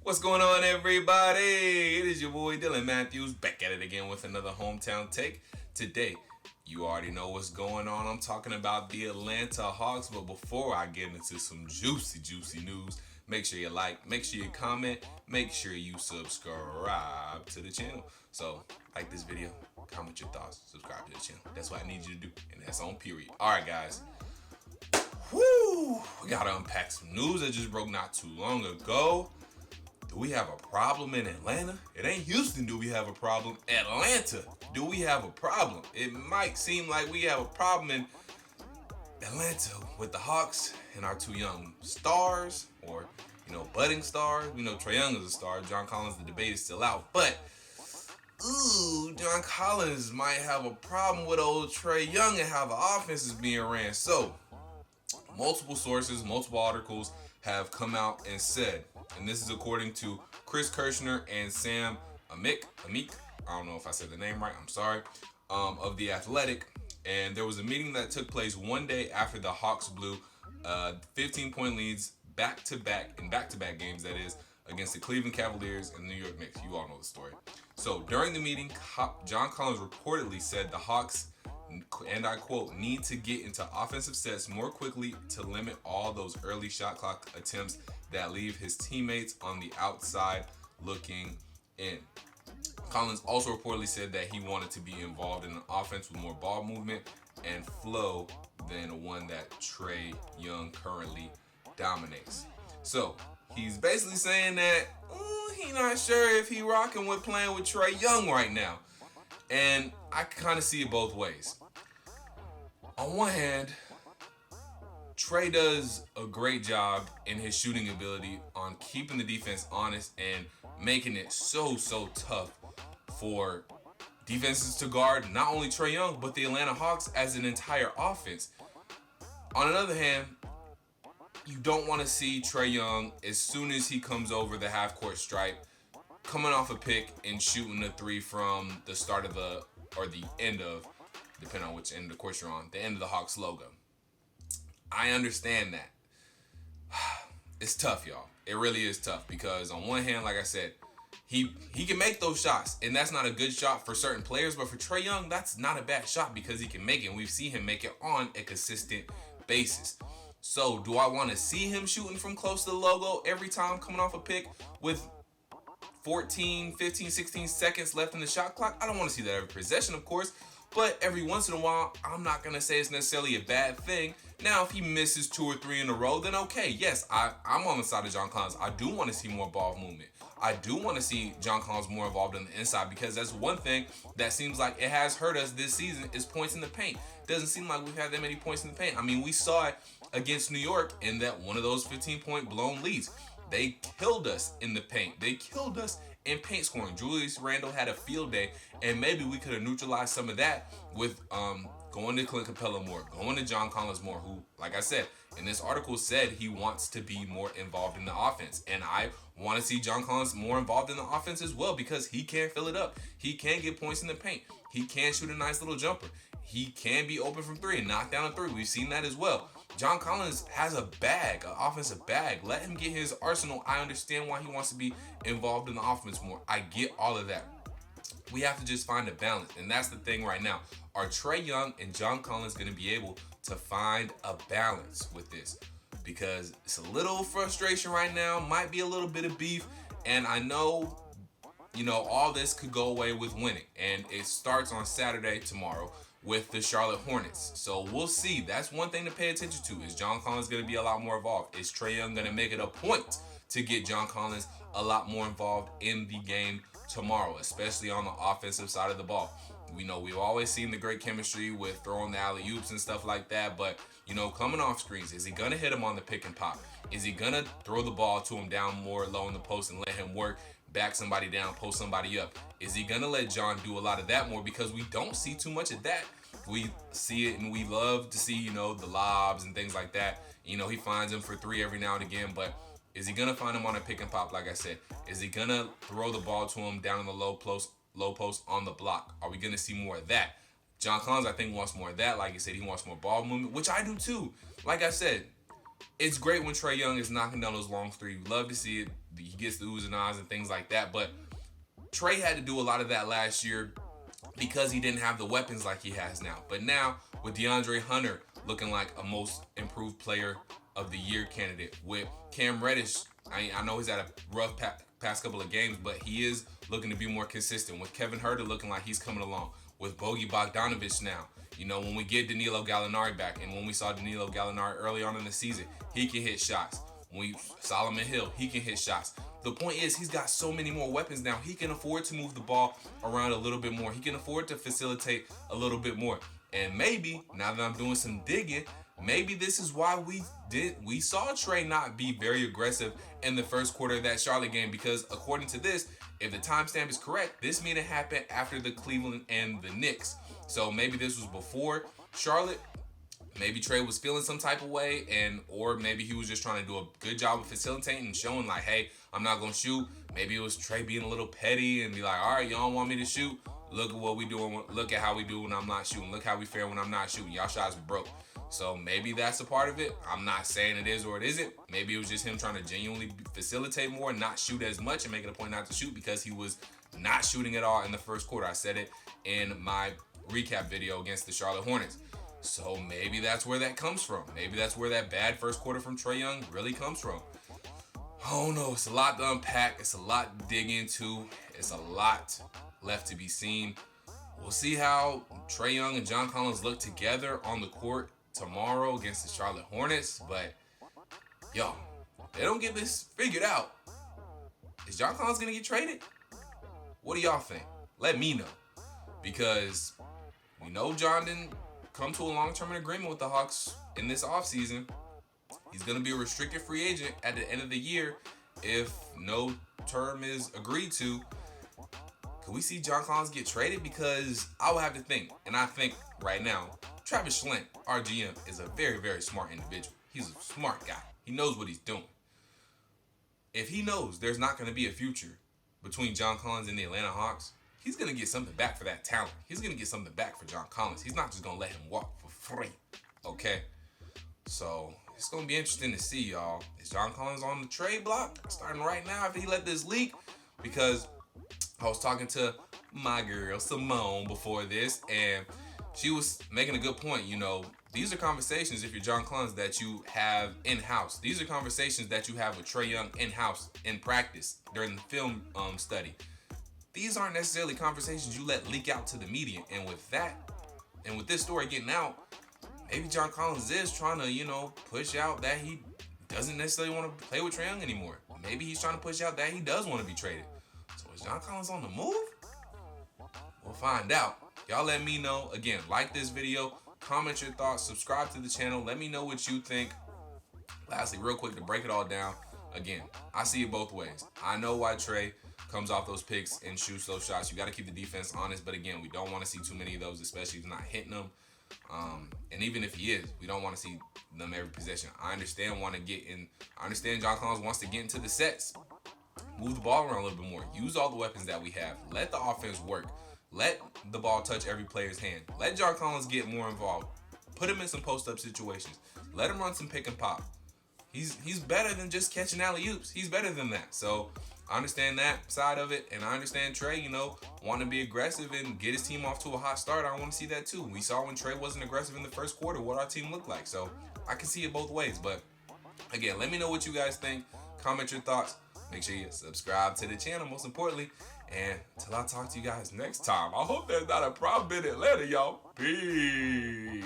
What's going on, everybody? It is your boy Dylan Matthews back at it again with another hometown take. Today, you already know what's going on. I'm talking about the Atlanta Hawks. But before I get into some juicy news, make sure you like, make sure you comment, make sure you subscribe to the channel. So, like this video, comment your thoughts, subscribe to the channel. That's what I need you to do, and that's on period. All right, guys. Woo! We gotta unpack some news that just broke not too long ago. Do we have a problem in Atlanta? It ain't Houston. Do we have a problem? Atlanta. Do we have a problem? It might seem like we have a problem in Atlanta with the Hawks and our two young stars, or budding stars. We know Trae Young is a star. John Collins, the debate is still out, but John Collins might have a problem with old Trae Young and how the offense is being ran. So, multiple sources, multiple articles have come out and said, and this is according to Chris Kirshner and Sam Amick, I don't know if I said the name right, I'm sorry, of The Athletic. And there was a meeting that took place one day after the Hawks blew 15-point leads back-to-back games, that is, against the Cleveland Cavaliers and the New York Knicks. You all know the story. So during the meeting, John Collins reportedly said the Hawks, and I quote, need to get into offensive sets more quickly to limit all those early shot clock attempts that leave his teammates on the outside looking in. Collins also reportedly said that he wanted to be involved in an offense with more ball movement and flow than one that Trae Young currently dominates. So he's basically saying that he's not sure if he rocking with playing with Trae Young right now. And I kind of see it both ways. On one hand, Trae does a great job in his shooting ability on keeping the defense honest and making it so tough for defenses to guard not only Trae Young, but the Atlanta Hawks as an entire offense. On another hand, you don't want to see Trae Young, as soon as he comes over the half-court stripe, coming off a pick and shooting a three from the start of the end of, depending on which end of the course you're on, the end of the Hawks logo. I understand that. It's tough, y'all. It really is tough because on one hand, like I said, he can make those shots, and that's not a good shot for certain players, but for Trae Young, that's not a bad shot because he can make it, and we've seen him make it on a consistent basis. So, do I want to see him shooting from close to the logo every time coming off a pick with 14, 15, 16 seconds left in the shot clock? I don't want to see that every possession, of course, but every once in a while, I'm not going to say it's necessarily a bad thing. Now, if he misses 2 or 3 in a row, then okay, yes, I'm on the side of John Collins. I do want to see more ball movement. I do want to see John Collins more involved on the inside because that's one thing that seems like it has hurt us this season is points in the paint. Doesn't seem like we've had that many points in the paint. I mean, we saw it against New York in that one of those 15-point blown leads. They killed us in the paint. They killed us in paint scoring. Julius Randle had a field day, and maybe we could have neutralized some of that with going to Clint Capella more, going to John Collins more, who, like I said, in this article said he wants to be more involved in the offense. And I want to see John Collins more involved in the offense as well because he can fill it up. He can get points in the paint. He can shoot a nice little jumper. He can be open from 3 and knock down a 3. We've seen that as well. John Collins has a bag, an offensive bag. Let him get his arsenal. I understand why he wants to be involved in the offense more. I get all of that. We have to just find a balance, and that's the thing right now. Are Trae Young and John Collins going to be able to find a balance with this? Because it's a little frustration right now, might be a little bit of beef, and I know, all this could go away with winning. And it starts on Saturday, tomorrow, with the Charlotte Hornets. So we'll see. That's one thing to pay attention to. Is John Collins going to be a lot more involved? Is Trae Young going to make it a point to get John Collins a lot more involved in the game tomorrow, especially on the offensive side of the ball? We know we've always seen the great chemistry with throwing the alley-oops and stuff like that, but, coming off screens, is he going to hit him on the pick and pop? Is he going to throw the ball to him down more low in the post and let him work, back somebody down, post somebody up? Is he going to let John do a lot of that more? Because we don't see too much of that. We see it and we love to see, the lobs and things like that. He finds him for 3 every now and again, but is he going to find him on a pick and pop, like I said? Is he going to throw the ball to him down in the low post on the block? Are we going to see more of that? John Collins, I think, wants more of that. Like you said, he wants more ball movement, which I do too. Like I said, it's great when Trae Young is knocking down those long threes. Love to see it. he gets the oohs and ahs and things like that. But Trae had to do a lot of that last year because he didn't have the weapons like he has now. But now, with DeAndre Hunter looking like a most improved player of the year candidate, with Cam Reddish, I know he's had a rough past couple of games, but he is looking to be more consistent. With Kevin Huerter looking like he's coming along. With Bogey Bogdanovic now. You know, when we get Danilo Gallinari back, and when we saw Danilo Gallinari early on in the season, he can hit shots. Solomon Hill, he can hit shots. The point is, he's got so many more weapons now. He can afford to move the ball around a little bit more. He can afford to facilitate a little bit more. And maybe, now that I'm doing some digging, maybe this is why we saw Trae not be very aggressive in the first quarter of that Charlotte game, because according to this, if the timestamp is correct, this meeting happened after the Cleveland and the Knicks. So maybe this was before Charlotte. Maybe Trae was feeling some type of way, or maybe he was just trying to do a good job of facilitating and showing like, hey, I'm not going to shoot. Maybe it was Trae being a little petty and be like, all right, y'all want me to shoot? Look at what we doing. Look at how we do when I'm not shooting. Look how we fare when I'm not shooting. Y'all shots broke. So maybe that's a part of it. I'm not saying it is or it isn't. Maybe it was just him trying to genuinely facilitate more, not shoot as much, and make it a point not to shoot because he was not shooting at all in the first quarter. I said it in my recap video against the Charlotte Hornets. So maybe that's where that comes from. Maybe that's where that bad first quarter from Trae Young really comes from. Oh no, it's a lot to unpack. It's a lot to dig into. It's a lot left to be seen. We'll see how Trae Young and John Collins look together on the court tomorrow against the Charlotte Hornets. But, yo, they don't get this figured out. Is John Collins going to get traded? What do y'all think? Let me know. Because we know John didn't come to a long-term agreement with the Hawks in this offseason. He's going to be a restricted free agent at the end of the year if no term is agreed to. Can we see John Collins get traded? Because I would have to think, and I think right now, Travis Schlenk, our GM, is a very, very smart individual. He's a smart guy. He knows what he's doing. If he knows there's not going to be a future between John Collins and the Atlanta Hawks, he's going to get something back for that talent. He's going to get something back for John Collins. He's not just going to let him walk for free. Okay? So, it's going to be interesting to see, y'all. Is John Collins on the trade block starting right now after he let this leak? Because I was talking to my girl, Symone, before this, and she was making a good point. You know, these are conversations, if you're John Collins, that you have in-house. These are conversations that you have with Trae Young in-house, in practice, during the film study. These aren't necessarily conversations you let leak out to the media. And with that, and with this story getting out, maybe John Collins is trying to, you know, push out that he doesn't necessarily want to play with Trae Young anymore. Maybe he's trying to push out that he does want to be traded. So is John Collins on the move? We'll find out. Y'all let me know. Again, like this video, comment your thoughts, subscribe to the channel. Let me know what you think. Lastly, real quick, to break it all down, again, I see it both ways. I know why Trae comes off those picks and shoots those shots. You got to keep the defense honest, but again, we don't want to see too many of those, especially if he's not hitting them. And even if he is, we don't want to see them every possession. I understand John Collins wants to get into the sets. Move the ball around a little bit more. Use all the weapons that we have. Let the offense work. Let the ball touch every player's hand. Let John Collins get more involved. Put him in some post-up situations. Let him run some pick and pop. He's better than just catching alley-oops. He's better than that. So I understand that side of it, and I understand Trae, you know, wanting to be aggressive and get his team off to a hot start. I want to see that too. We saw when Trae wasn't aggressive in the first quarter what our team looked like. So I can see it both ways. But again, let me know what you guys think. Comment your thoughts. Make sure you subscribe to the channel, most importantly. And until I talk to you guys next time, I hope there's not a problem in Atlanta, y'all. Peace.